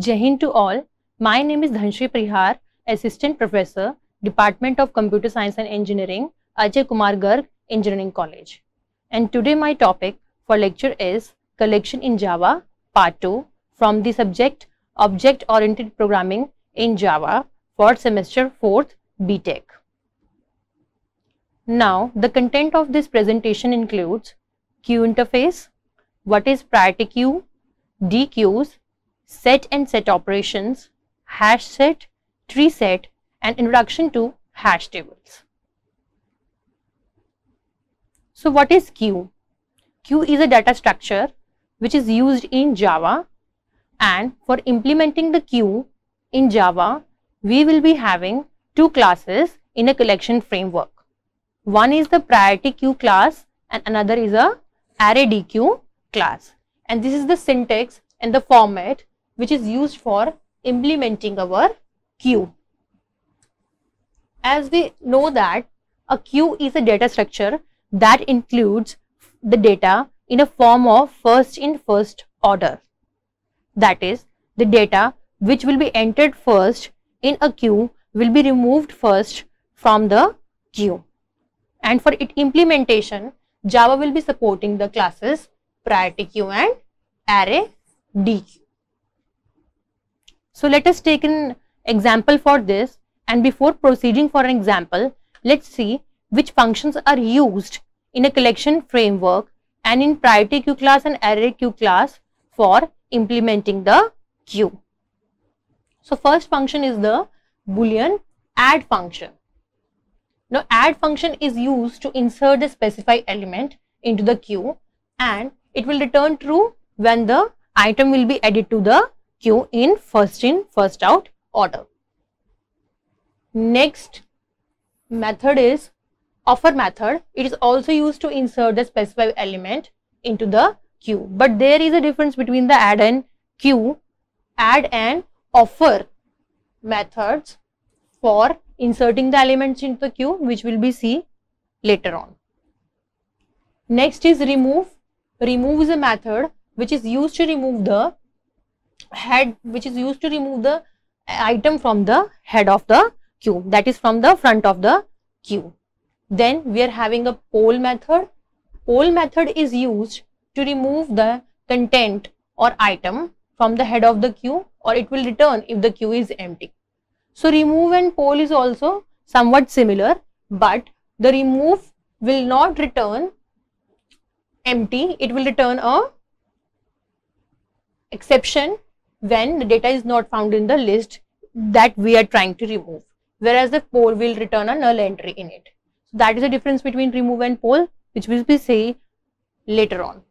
Jai Hind to all. My name is Dhanshri Prihar, Assistant Professor, Department of Computer Science and Engineering, Ajay Kumar Garg, Engineering College. And today my topic for lecture is Collection in Java, Part 2, from the subject Object Oriented Programming in Java for semester 4th BTech. Now, the content of this presentation includes queue interface, what is priority queue, dequeues, set and set operations, hash set, tree set, and introduction to hash tables. So what is queue? Queue is a data structure which is used in Java, and for implementing the queue in Java, we will be having two classes in a collection framework. One is the priority queue class and another is a ArrayDQ class. And this is the syntax and the format which is used for implementing our queue. As we know that a queue is a data structure that includes the data in a form of first in first order. That is, the data which will be entered first in a queue will be removed first from the queue. And for its implementation, Java will be supporting the classes priority queue and ArrayDQ. So let us take an example for this, and before proceeding for an example, let's see which functions are used in a collection framework and in priority queue class and ArrayDQ class for implementing the queue. So first function is the Boolean add function. Now add function is used to insert the specified element into the queue, and it will return true when the item will be added to the queue in first out order. Next method is offer method. It is also used to insert the specified element into the queue, but there is a difference between the add and offer methods for inserting the elements into the queue, which will be see later on. Next is remove. Remove is a method which is used to remove the item from the head of the queue, that is from the front of the queue. Then we are having a poll method. Poll method is used to remove the content or item from the head of the queue, or it will return if the queue is empty. So remove and poll is also somewhat similar, but the remove will not return empty, it will return a exception when the data is not found in the list that we are trying to remove, whereas the poll will return a null entry in it. So that is the difference between remove and poll, which will be say later on.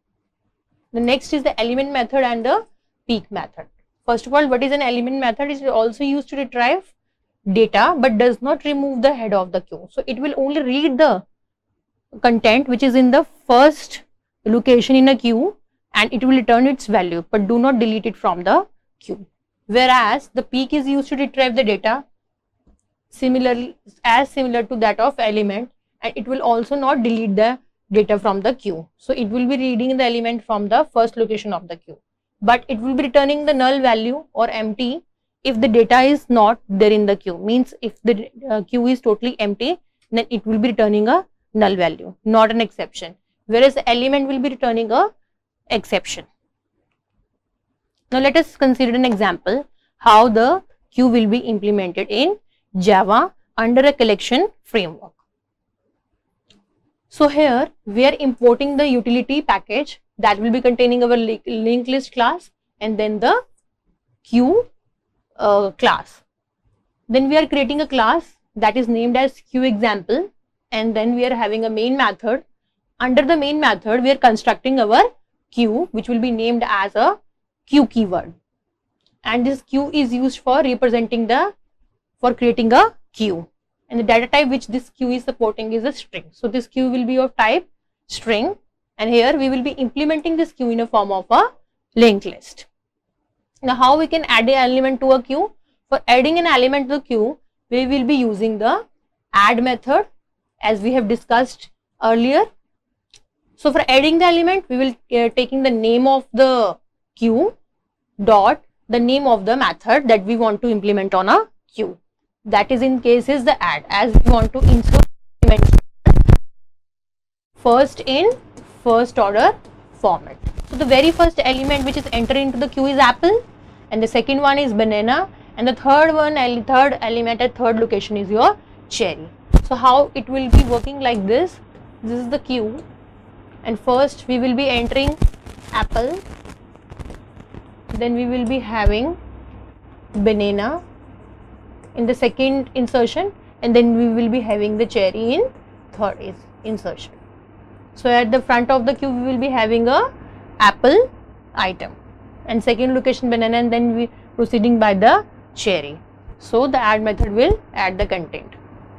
The next is the element method and the peek method. First of all, what is an element method? It is also used to retrieve data but does not remove the head of the queue. So it will only read the content which is in the first location in a queue, and it will return its value, but do not delete it from the queue. Whereas the peek is used to retrieve the data similar to that of element, and it will also not delete the data from the queue. So it will be reading the element from the first location of the queue, but it will be returning the null value or empty if the data is not there in the queue. Means if the queue is totally empty, then it will be returning a null value, not an exception, whereas the element will be returning a exception. Now let us consider an example how the queue will be implemented in Java under a collection framework. So here we are importing the utility package that will be containing our linked list class and then the queue class. Then we are creating a class that is named as queueExample, and then we are having a main method. Under the main method, we are constructing our queue, which will be named as a queue keyword, and this queue is used for creating a queue, and the data type which this queue is supporting is a string. So this queue will be of type string, and here we will be implementing this queue in a form of a linked list. Now how we can add an element to a queue? For adding an element to the queue, we will be using the add method as we have discussed earlier. So for adding the element, we will taking the name of the queue dot the name of the method that we want to implement on a queue. That is in case is the add, as we want to insert elements first in first order format. So the very first element which is entered into the queue is apple, and the second one is banana, and the third element at third location is your cherry. So how it will be working like this? This is the queue, and first we will be entering apple, then we will be having banana in the second insertion, and then we will be having the cherry in third insertion. So at the front of the queue we will be having a apple item, and second location banana, and then we proceeding by the cherry. So the add method will add the content.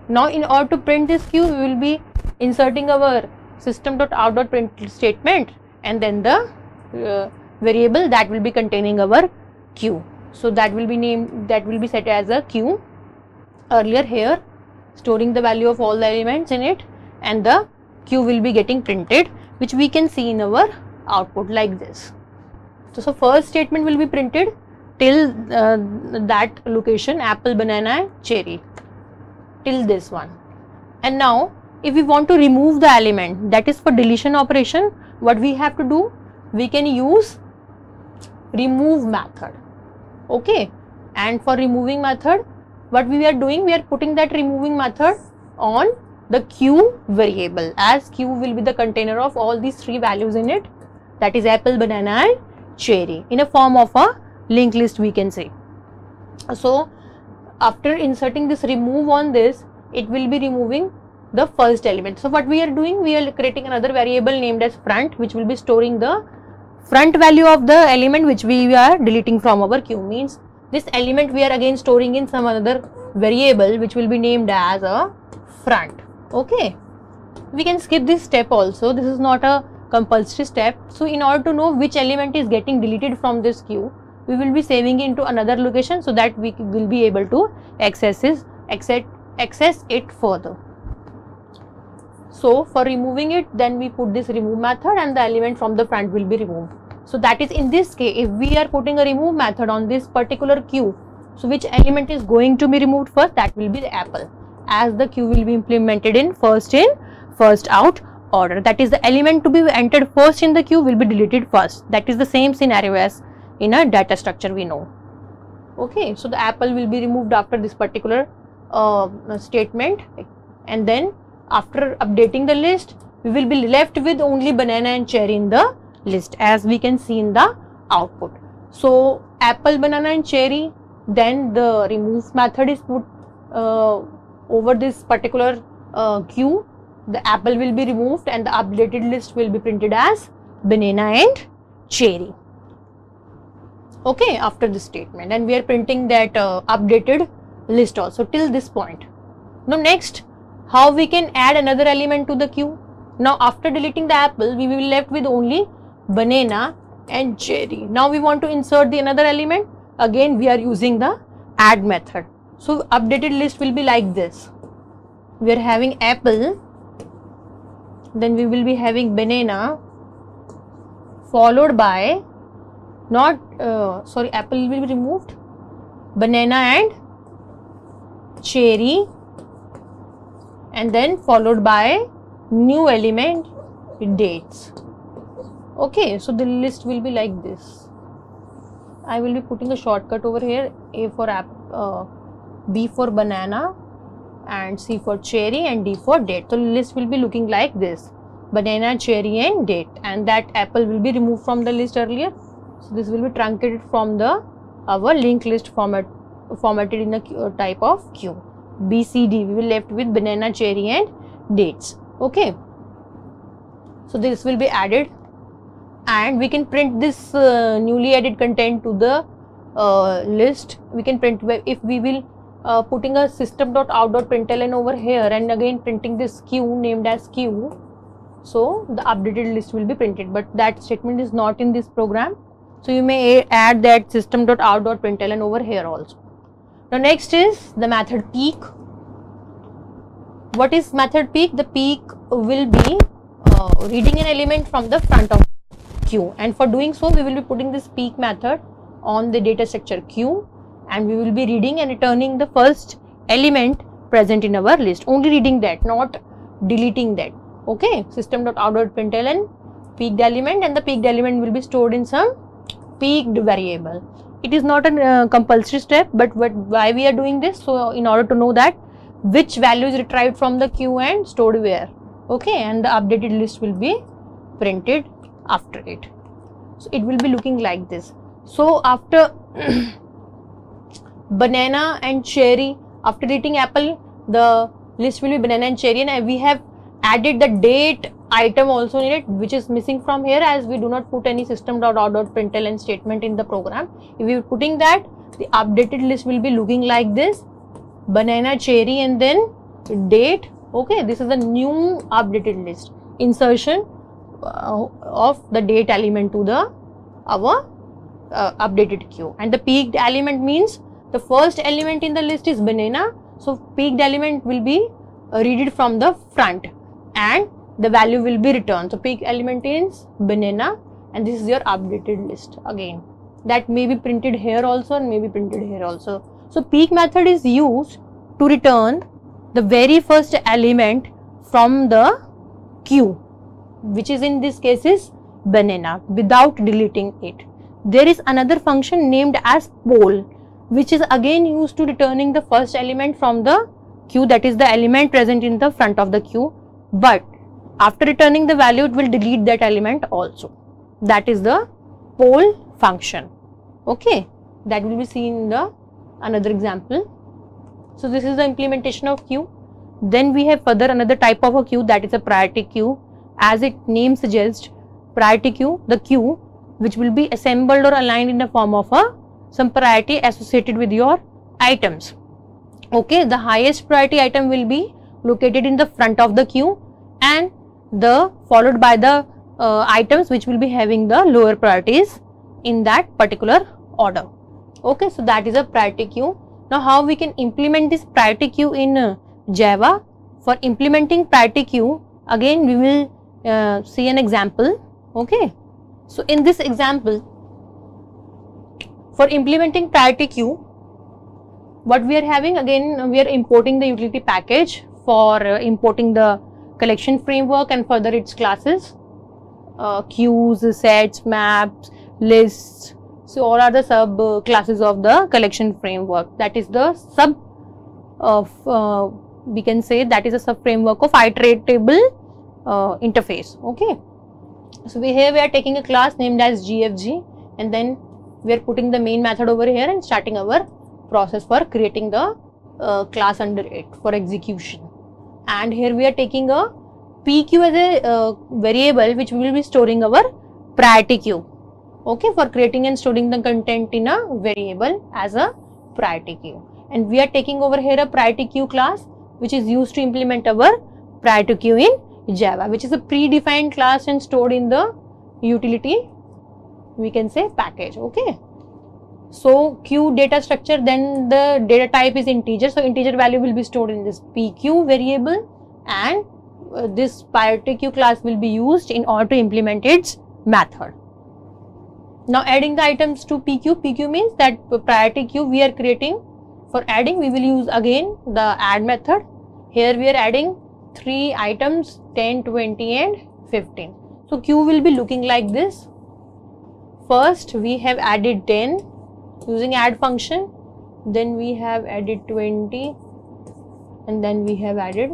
Now in order to print this queue, we will be inserting our system.out.print statement, and then the variable that will be containing our queue. So that will be set as a queue. Earlier here storing the value of all the elements in it, and the queue will be getting printed, which we can see in our output like this. So first statement will be printed till that location apple, banana and cherry, till this one. And now if we want to remove the element, that is for deletion operation, what we have to do, we can use remove method. Okay, and for removing method, what we are doing, we are putting that removing method on the queue variable, as queue will be the container of all these three values in it, that is apple, banana and cherry, in a form of a linked list we can say. So after inserting this remove on this, it will be removing the first element. So what we are doing, we are creating another variable named as front, which will be storing the front value of the element which we are deleting from our queue. Means this element we are again storing in some other variable which will be named as a front. Okay, we can skip this step also, this is not a compulsory step. So in order to know which element is getting deleted from this queue, we will be saving it into another location, so that we will be able to access it further. So for removing it, then we put this remove method, and the element from the front will be removed. So that is in this case, if we are putting a remove method on this particular queue, so which element is going to be removed first? That will be the apple, as the queue will be implemented in, first out order. That is, the element to be entered first in the queue will be deleted first. That is the same scenario as in a data structure we know. Okay, so the apple will be removed after this particular statement, and then after updating the list, we will be left with only banana and cherry in the list, as we can see in the output. So apple, banana and cherry, then the remove method is put over this particular queue. The apple will be removed, and the updated list will be printed as banana and cherry. Okay, after this statement, and we are printing that updated list also till this point. Now next, how we can add another element to the queue? Now after deleting the apple, we will be left with only banana and cherry. Now we want to insert the another element. Again we are using the add method. So updated list will be like this. We are having apple, then we will be having banana, followed by apple will be removed, banana and cherry, and then followed by new element dates. Okay, so the list will be like this. I will be putting a shortcut over here, A for B for banana, and C for cherry, and D for date. So list will be looking like this: banana, cherry and date, and that apple will be removed from the list earlier. So this will be truncated from the our linked list formatted in a type of queue. B, C, D, we will left with banana, cherry and dates. Okay, so this will be added, and we can print this newly added content to the list. We can print if we will putting a system.out.println over here, and again printing this queue named as queue. So the updated list will be printed, but that statement is not in this program. So you may add that system.out.println over here also. Now next is the method peek. What is method peek? The peek will be reading an element from the front of queue, and for doing so we will be putting this peek method on the data structure Q, and we will be reading and returning the first element present in our list. Only reading that, not deleting that. Okay, system.out.println peaked element, and the peaked element will be stored in some peaked variable. It is not a compulsory step, but why we are doing this? So in order to know that which value is retrieved from the queue and stored where. Okay, and the updated list will be printed after it. So it will be looking like this. So after banana and cherry, after eating apple, the list will be banana and cherry, and we have added the date item also in it, which is missing from here, as we do not put any system.out.println statement in the program. If we are putting that, the updated list will be looking like this: banana, cherry, and then date. Okay, this is the new updated list. Insertion of the date element to the our updated queue. And the peaked element means the first element in the list is banana, so peaked element will be read from the front and the value will be returned. So peak element is banana, and this is your updated list. Again, that may be printed here also and may be printed here also. So peak method is used to return the very first element from the queue, which is in this case is banana, without deleting it. There is another function named as poll, which is again used to returning the first element from the queue, that is the element present in the front of the queue, but after returning the value it will delete that element also. That is the poll function. Okay, that will be seen in the another example. So this is the implementation of queue. Then we have further another type of a queue, that is a priority queue. As its name suggests, priority queue, the queue which will be assembled or aligned in the form of some priority associated with your items. Okay, the highest priority item will be located in the front of the queue, and the followed by the items which will be having the lower priorities in that particular order. Okay, so that is a priority queue. Now how we can implement this priority queue in Java? For implementing priority queue, again we will see an example. Okay, so in this example, for implementing priority queue, what we are having, again we are importing the utility package for importing the collection framework and further its classes, queues, sets, maps, lists. So all are the sub classes of the collection framework. That is the sub of we can say that is a sub framework of iteratable interface. Okay, so we are taking a class named as GFG, and then we are putting the main method over here and starting our process for creating the class under it for execution. And here we are taking a PQ as a variable which we will be storing our priority queue. Okay, for creating and storing the content in a variable as a priority queue. And we are taking over here a priority queue class which is used to implement our priority queue in Java, which is a predefined class and stored in the utility, we can say, package. Okay, so queue data structure, then the data type is integer, so integer value will be stored in this PQ variable, and this priority queue class will be used in order to implement its method. Now adding the items to PQ, PQ means that priority queue we are creating. For adding, we will use again the add method. Here we are adding 3 items, 10, 20 and 15. So queue will be looking like this. First we have added 10 using add function, then we have added 20, and then we have added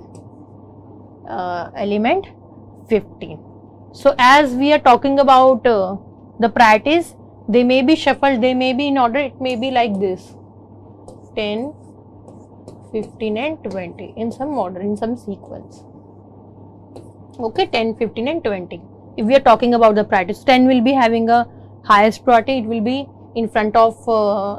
element 15. So as we are talking about the priorities, they may be shuffled, they may be in order, it may be like this: 10, 15 and 20 in some order, in some sequence. Okay, 10, 15 and 20. If we are talking about the priorities, 10 will be having a highest priority, it will be in front of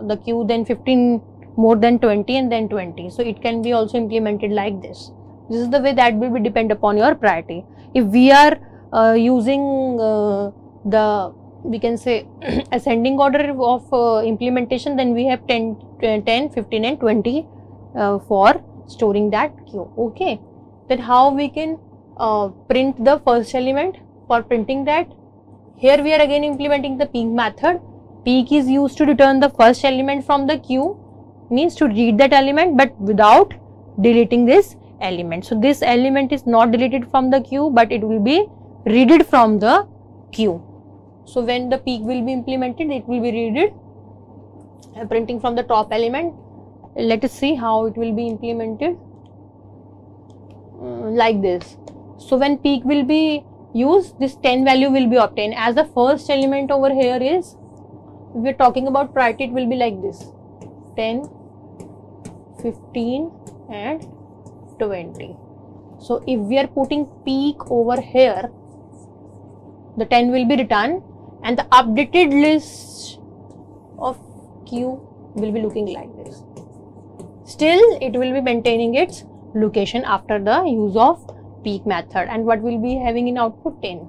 the queue, then 15 more than 20 and then 20. So it can be also implemented like this. This is the way that will be depend upon your priority. If we are using the, we can say, ascending order of implementation, then we have 10, 15 and 20 for storing that queue. Okay, then how we can print the first element? For printing that, here we are again implementing the peak method. peek is used to return the first element from the queue, means to read that element but without deleting this element. So this element is not deleted from the queue, but it will be read from the queue. So when the peek will be implemented, it will be read printing from the top element. Let us see how it will be implemented. Like this. So when peek will be used, this 10 value will be obtained. As the first element over here is, if we are talking about priority, it will be like this: 10, 15 and 20. So if we are putting peek over here, the 10 will be returned and the updated list of queue will be looking like this. Still it will be maintaining its location after the use of peek method. And what will be having in output? 10.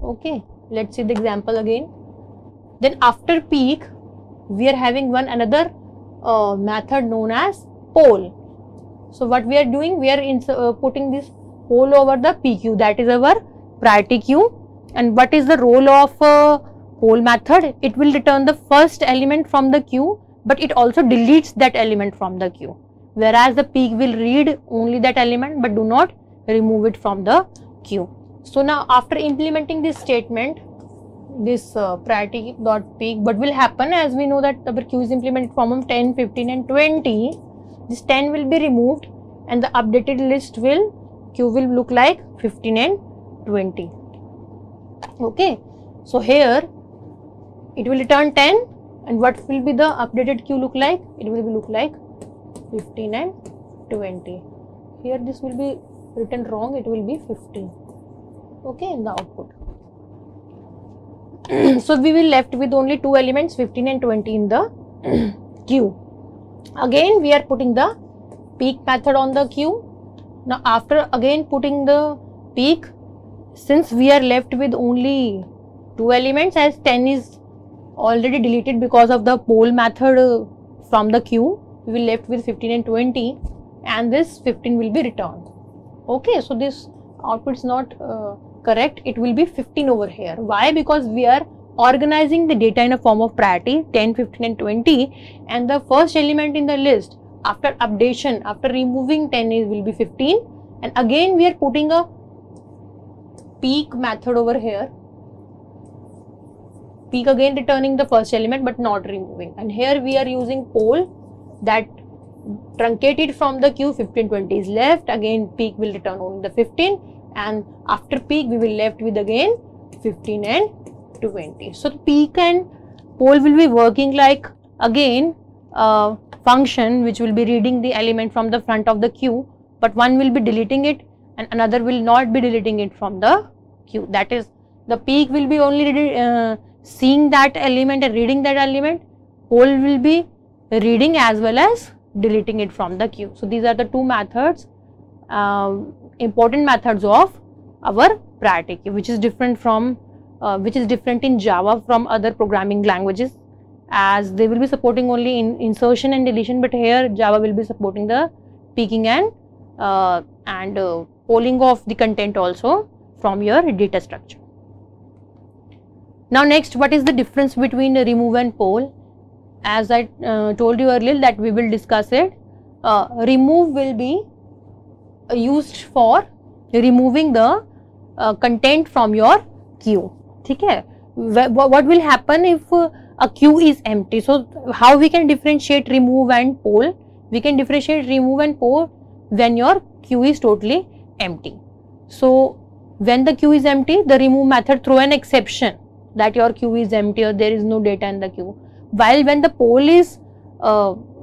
Okay, let's see the example again. Then after peek we are having another method known as poll. So what we are doing, we are putting this poll over the PQ, that is our priority queue. And what is the role of poll method? It will return the first element from the queue, but it also deletes that element from the queue. Whereas the peek will read only that element but do not remove it from the queue. So now after implementing this statement, this priority dot peek, what will happen, as we know that our queue is implemented from 10, 15 and 20, this 10 will be removed and the updated list queue will look like 15 and 20. Okay, so here it will return 10 and what will be the updated queue look like? It will be look like 15 and 20. Here this will be written wrong, it will be 15. Okay, in the output. So we will left with only two elements, 15 and 20 in the queue. Again we are putting the peek method on the queue. Now after again putting the peek, since we are left with only two elements, as 10 is already deleted because of the poll method from the queue, we will left with 15 and 20 and this 15 will be returned. Okay, so this output is not correct, it will be 15 over here. Why? Because we are organizing the data in a form of priority 10, 15 and 20, and the first element in the list after updation, after removing 10 will be 15, and again we are putting a peek method over here, peek again returning the first element but not removing, and here we are using poll that truncated from the queue 15, 20 is left, again peek will return only the 15 and after peek we will left with again 15 and 20. So the peek and poll will be working like again a function which will be reading the element from the front of the queue, but one will be deleting it and another will not be deleting it from the queue. That is, the peek will be only seeing that element and reading that element, poll will be reading as well as deleting it from the queue. So these are the two methods, important methods of our priority queue, which is different from in Java from other programming languages, as they will be supporting only in insertion and deletion, but here Java will be supporting the peeking and polling of the content also from your data structure. Now next, what is the difference between remove and poll? As I told you earlier that we will discuss it. Remove will be used for removing the content from your queue. Okay? What will happen if a queue is empty? So how we can differentiate remove and poll? We can differentiate remove and poll when your queue is totally empty. So when the queue is empty, the remove method throw an exception that your queue is empty or there is no data in the queue. While when the poll is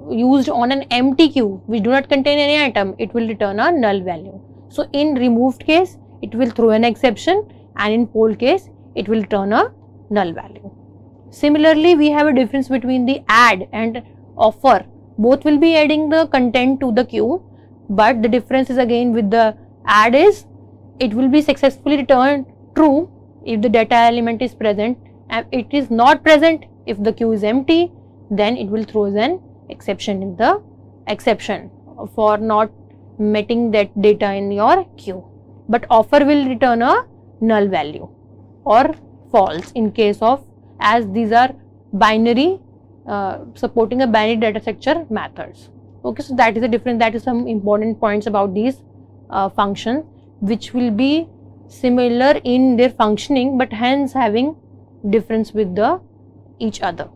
used on an empty queue which do not contain any item, it will return a null value. So in removed case, it will throw an exception, and in poll case, it will return a null value. Similarly, we have a difference between the add and offer. Both will be adding the content to the queue, but the difference is again with the add is it will be successfully returned true if the data element is present, and it is not present if the queue is empty, then it will throw an exception in the exception for not meeting that data in your queue. But offer will return a null value or false in case of, as these are binary, supporting a binary data structure methods. Okay, so that is the difference. That is some important points about these functions, which will be similar in their functioning, but hence having difference with the each other.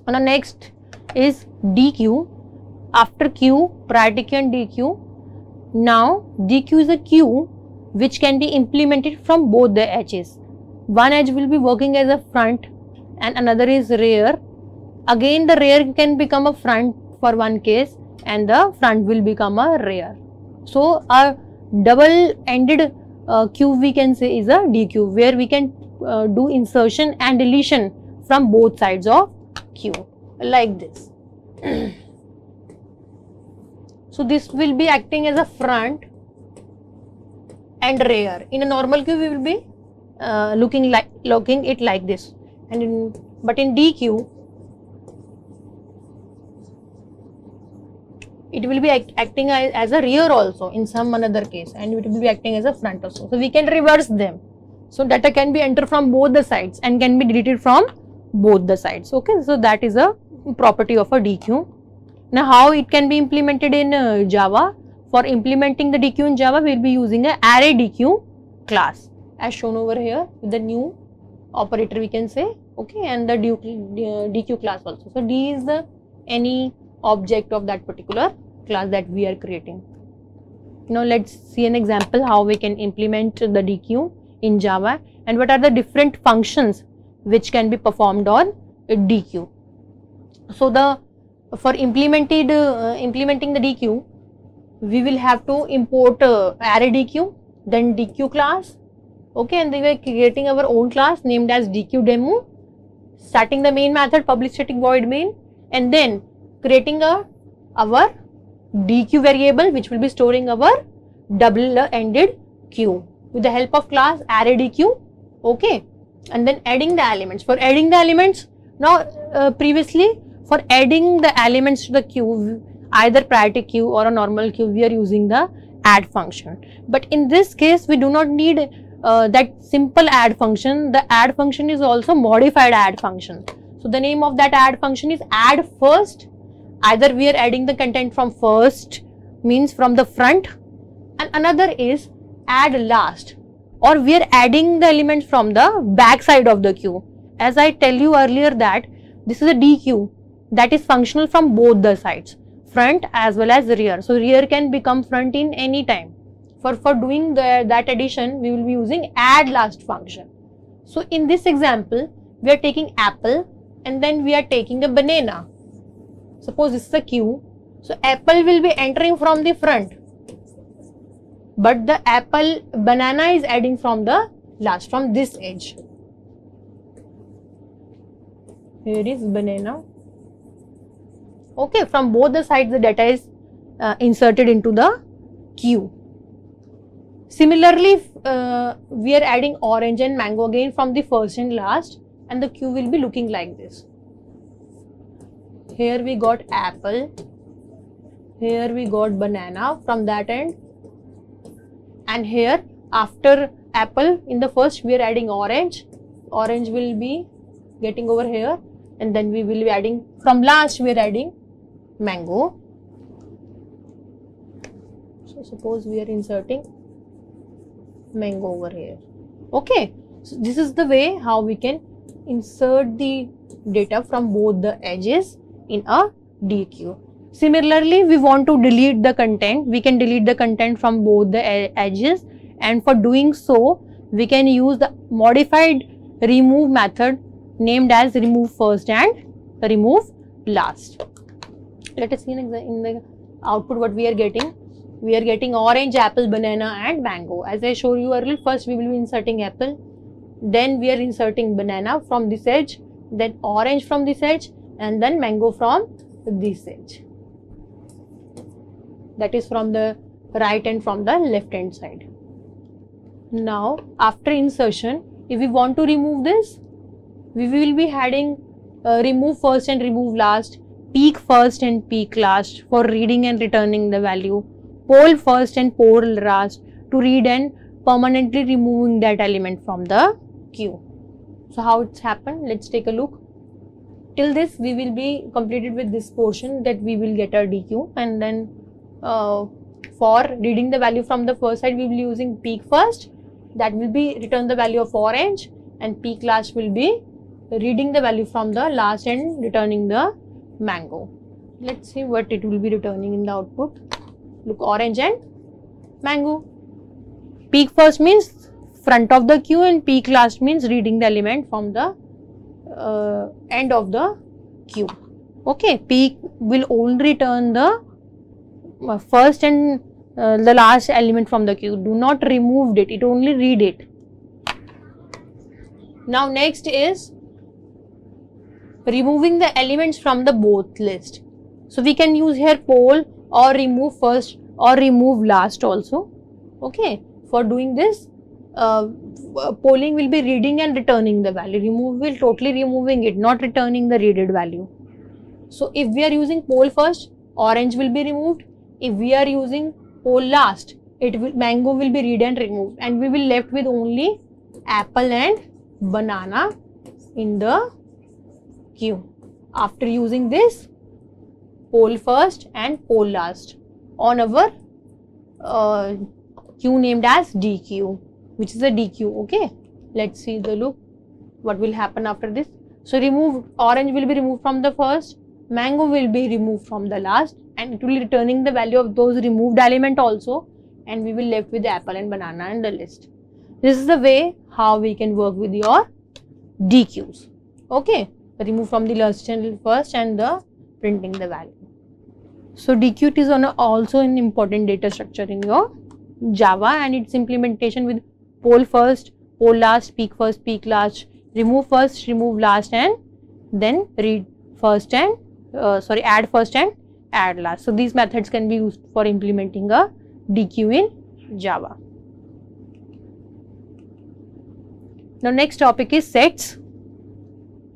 And the next is DQ. After Q, priority queue and DQ. Now DQ is a queue which can be implemented from both the edges. One edge will be working as a front and another is rear. Again the rear can become a front for one case and the front will become a rear. So a double-ended queue we can say is a DQ, where we can do insertion and deletion from both sides of queue like this. So this will be acting as a front and rear. In a normal queue we will be looking it like this, and but in DQ it will be acting as a rear also in some another case, and it will be acting as a front also. So we can reverse them. So data can be entered from both the sides and can be deleted from both the sides. Okay, so that is a property of a DQ. Now how it can be implemented in Java? For implementing the DQ in Java, we will be using a array DQ class as shown over here with the new operator we can say. Okay, and the DQ class also. So D is the any object of that particular class that we are creating. Now let's see an example how we can implement the DQ in Java and what are the different functions which can be performed on DQ. So for implementing the DQ, we will have to import array DQ, then DQ class. Okay, and then we are creating our own class named as DQ demo, starting the main method public static void main, and then creating our DQ variable which will be storing our double-ended queue with the help of class array DQ. Okay, and then adding the elements. For adding the elements, now previously for adding the elements to the queue, either priority queue or a normal queue, we are using the add function. But in this case, we do not need that simple add function. The add function is also modified add function. So the name of that add function is add first. Either we are adding the content from first, means from the front, and another is add last, or we are adding the elements from the back side of the queue. As I tell you earlier that this is a DQ that is functional from both the sides, front as well as rear. So rear can become front in any time. For doing that addition, we will be using add last function. So in this example, we are taking apple and then we are taking a banana. Suppose this is a queue. So apple will be entering from the front, but the banana is adding from the last, from this edge. Here is banana. Okay, from both the sides the data is inserted into the queue. Similarly, we are adding orange and mango again from the first and last, and the queue will be looking like this. Here we got apple, here we got banana from that end, and here after apple in the first we are adding orange. Orange will be getting over here, and then we will be adding from last we are adding mango. So suppose we are inserting mango over here. Okay, so this is the way how we can insert the data from both the edges in a DQ. Similarly, we want to delete the content. We can delete the content from both the edges, and for doing so we can use the modified remove method named as remove first and remove last. Let us see in the output what we are getting. We are getting orange, apple, banana and mango. As I showed you earlier, first we will be inserting apple, then we are inserting banana from this edge, then orange from this edge, and then mango from this edge. That is from the right and from the left hand side. Now after insertion, if we want to remove this, we will be adding remove first and remove last, peek first and peek last for reading and returning the value, poll first and poll last to read and permanently removing that element from the queue. So how it's happened, let's take a look. till this we will be completed with this portion, that we will get our DQ, and then for reading the value from the first side we will be using peak first, that will be return the value of orange, and peak last will be reading the value from the last and returning the mango. Let's see what it will be returning in the output. Look, orange and mango. Peak first means front of the queue and peak last means reading the element from the end of the queue. Okay, peak will only return the first and the last element from the queue. Do not remove it, it only read it. Now next is removing the elements from the both list. So we can use here poll or remove first or remove last also. Okay, for doing this, polling will be reading and returning the value. Remove will totally removing it, not returning the readed value. So if we are using poll first, orange will be removed. If we are using poll last, mango will be read and removed, and we will left with only apple and banana in the queue. After using this poll first and poll last on our queue named as DQ, which is a DQ. Okay, let's see the loop, what will happen after this. So remove, orange will be removed from the first, mango will be removed from the last, and it will be returning the value of those removed element also, and we will left with the apple and banana in the list. This is the way how we can work with your DQs. Okay, remove from the last and first and the printing the value. So DQ is also an important data structure in your Java, and its implementation with poll first, poll last, peak first, peak last, remove first, remove last, and then read first and add first and add last. So these methods can be used for implementing a DQ in Java. Now next topic is sets.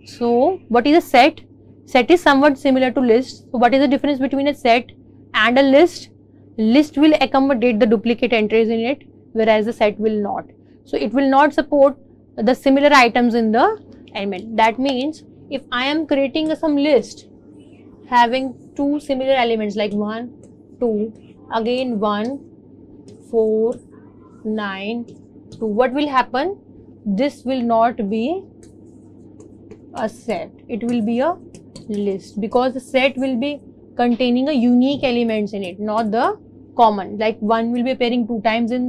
So what is a set? Set is somewhat similar to list. So what is the difference between a set and a list? List will accommodate the duplicate entries in it, whereas the set will not. So it will not support the similar items in the element. That means if I am creating some list having two similar elements like 1, 2, again 1, 4, 9, 2, what will happen? This will not be a set, it will be a list, because the set will be containing a unique elements in it, not the common. Like 1 will be appearing 2 times in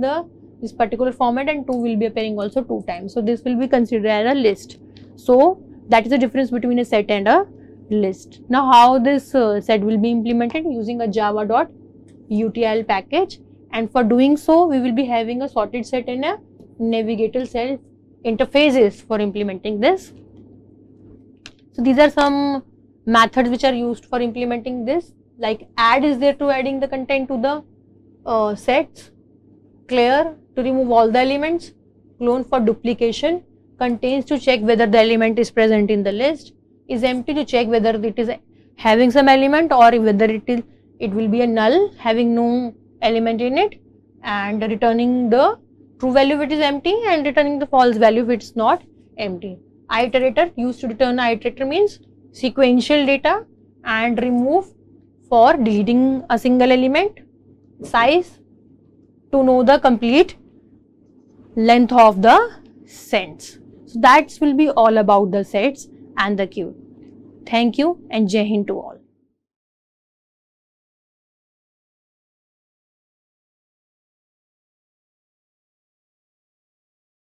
this particular format, and 2 will be appearing also 2 times. So this will be considered as a list. So that is the difference between a set and a list. Now how this set will be implemented? Using a java.util package, and for doing so we will be having a sorted set and a navigator cell interfaces for implementing this. So these are some methods which are used for implementing this. Like add is there to adding the content to the sets, clear to remove all the elements, clone for duplication, contains to check whether the element is present in the list, is empty to check whether it is having some element or whether it will be a null having no element in it, and returning the true value if it is empty and returning the false value if it is not empty. Iterator used to return iterator means sequential data, and remove for deleting a single element, size to know the complete length of the sets. So that will be all about the sets and the queue. Thank you and Jai Hind to all.